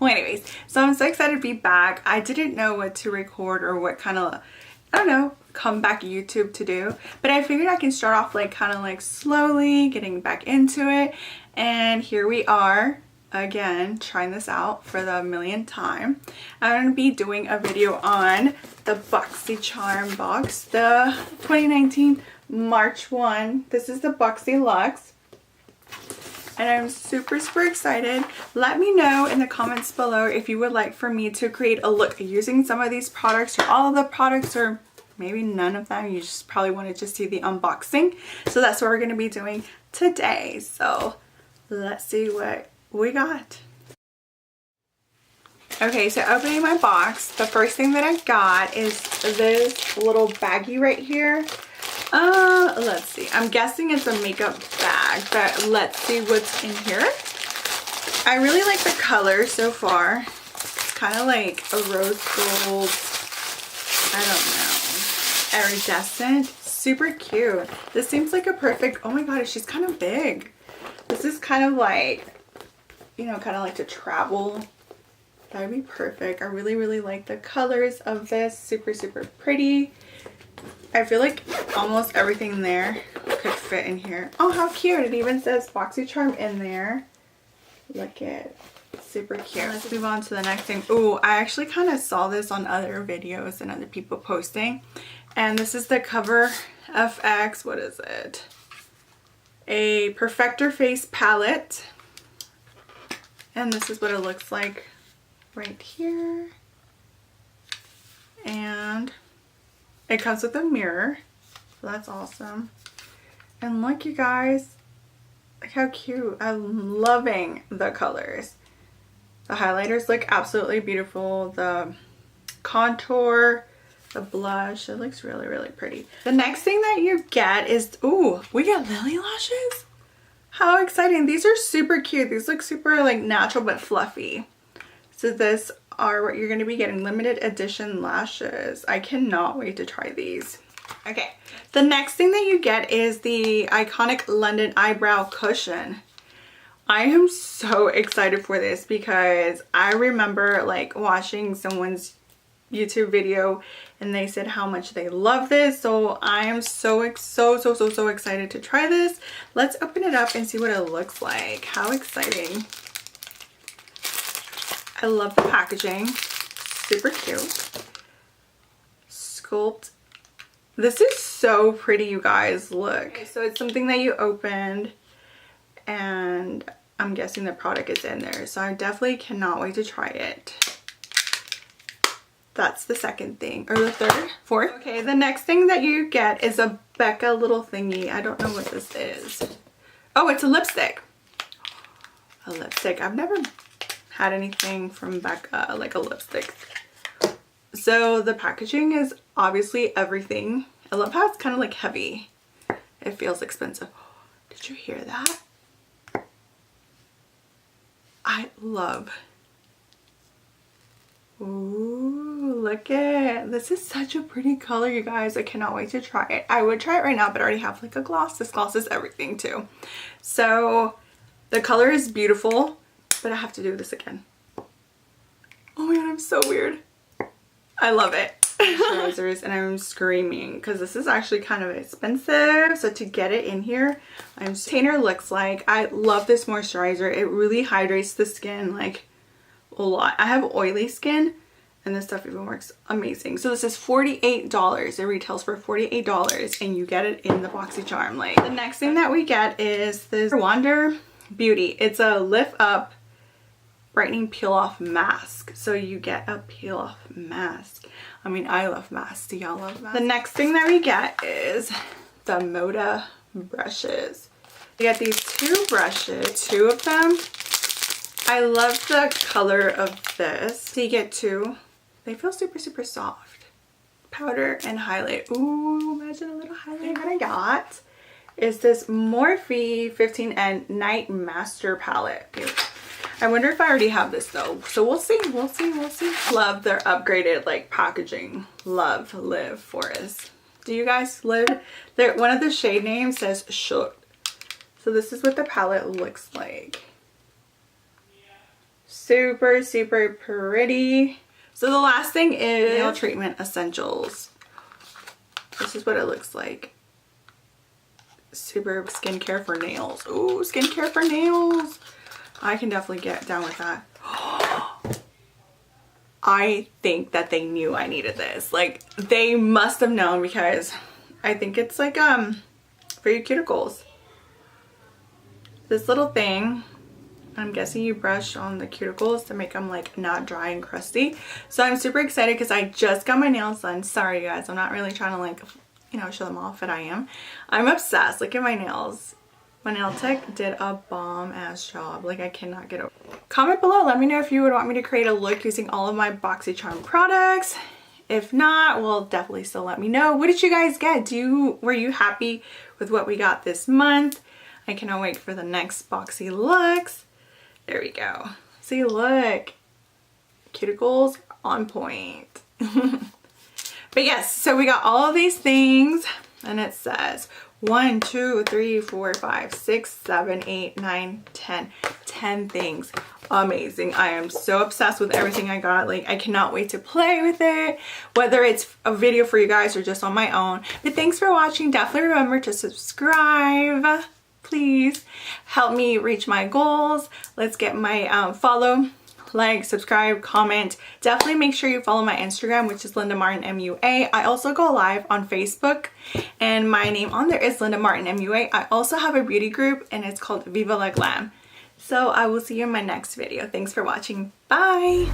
Well, anyways, so I'm so excited to be back. I didn't know what to record or what kind of, I don't know, comeback YouTube to do, but I figured I can start off like kind of like slowly getting back into it. And here we are again trying this out for the millionth time. I'm going to be doing a video on the Boxy Charm Box, the 2019 March 1. This is the Boxy Luxe. And I'm super excited. Let me know in the comments below if you would like for me to create a look using some of these products or all of the products, or maybe none of them. You just probably want to just see the unboxing. So that's what we're going to be doing today. So let's see what we got. Okay, so opening my box, the first thing that I got is this little baggie right here. Let's see. I'm guessing it's a makeup bag, but let's see what's in here. I really like the color so far. It's kind of like a rose gold, I don't know, iridescent. Super cute. This seems like a perfect, oh my god, she's kind of big. This is kind of like, you know, kind of like to travel. That would be perfect. I really like the colors of this. Super pretty. I feel like almost everything there could fit in here. Oh, how cute. It even says Boxy Charm in there. Look at, super cute. Let's move on to the next thing. Ooh, I actually kind of saw this on other videos and other people posting. And this is the Cover FX, what is it? A Perfector Face Palette. And this is what it looks like right here. And it comes with a mirror, so that's awesome. And look, you guys, look how cute. I'm loving the colors. The highlighters look absolutely beautiful. The contour, the blush, it looks really pretty. The next thing that you get is, ooh, we get lily lashes. How exciting. These are super cute. These look super like natural but fluffy. So this are what you're going to be getting, limited edition lashes. I cannot wait to try these. Okay, the next thing that you get is the iconic London eyebrow cushion. I am so excited for this because I remember like watching someone's YouTube video and they said how much they love this. So I am so excited to try this. Let's open it up and see what it looks like. How exciting. I love the packaging. Super cute. Sculpt. This is so pretty, you guys. Look. Okay, so it's something that you opened and I'm guessing the product is in there. So I definitely cannot wait to try it. That's the second thing. Or the third? Fourth? Okay, the next thing that you get is a Becca little thingy. I don't know what this is. Oh, it's a lipstick. A lipstick. I've never had anything from Becca, like a lipstick. So the packaging is obviously everything. I love how it's kind of like heavy. It feels expensive. Did you hear that? I love. Ooh, look at this. Is such a pretty color, you guys. I cannot wait to try it. I would try it right now, but I already have like a gloss. This gloss is everything too. So the color is beautiful. But I have to do this again. Oh my god, I'm so weird. I love it. Moisturizers, and I'm screaming because this is actually kind of expensive. So to get it in here, container looks like. I love this moisturizer. It really hydrates the skin like a lot. I have oily skin and this stuff even works amazing. So this is $48. It retails for $48 and you get it in the Boxy Charm. Like, the next thing that we get is this Wander Beauty. It's a lift up brightening peel off mask. So you get a peel off mask. I mean, I love masks. Do y'all love masks? The next thing that we get is the Moda brushes. We get these two brushes, two of them. I love the color of this. So you get two. They feel super soft. Powder and highlight. Ooh, imagine a little highlight. What I got is this Morphe 15N Night Master Palette. I wonder if I already have this though. So we'll see. Love their upgraded like packaging. Love Live Forest. Do you guys live? One of the shade names says Shook. So this is what the palette looks like. Super, super pretty. So the last thing is nail treatment essentials. This is what it looks like. Super skincare for nails. Ooh, skincare for nails. I can definitely get down with that. I think that they knew I needed this. Like, they must have known, because I think it's like for your cuticles. This little thing, I'm guessing you brush on the cuticles to make them like not dry and crusty. So I'm super excited because I just got my nails done. Sorry guys, I'm not really trying to like, you know, show them off, but I am. I'm obsessed. Look at my nails. My nail tech did a bomb ass job. Like, I cannot get over it. Comment below, let me know if you would want me to create a look using all of my Boxy Charm products. If not, well, definitely still let me know. What did you guys get? Were you happy with what we got this month? I cannot wait for the next Boxy looks. There we go. See, look. Cuticles on point. But yes, so we got all of these things, and it says 1, 2, 3, 4, 5, 6, 7, 8, 9, 10. 10 things. Amazing. I am so obsessed with everything I got. Like, I cannot wait to play with it, whether it's a video for you guys or just on my own. But thanks for watching. Definitely remember to subscribe. Please help me reach my goals. Let's get my follow, like, subscribe, comment. Definitely make sure you follow my Instagram, which is Linda Martin MUA. I also go live on Facebook, and my name on there is Linda Martin MUA. I also have a beauty group, and it's called Viva La Glam. So I will see you in my next video. Thanks for watching. Bye.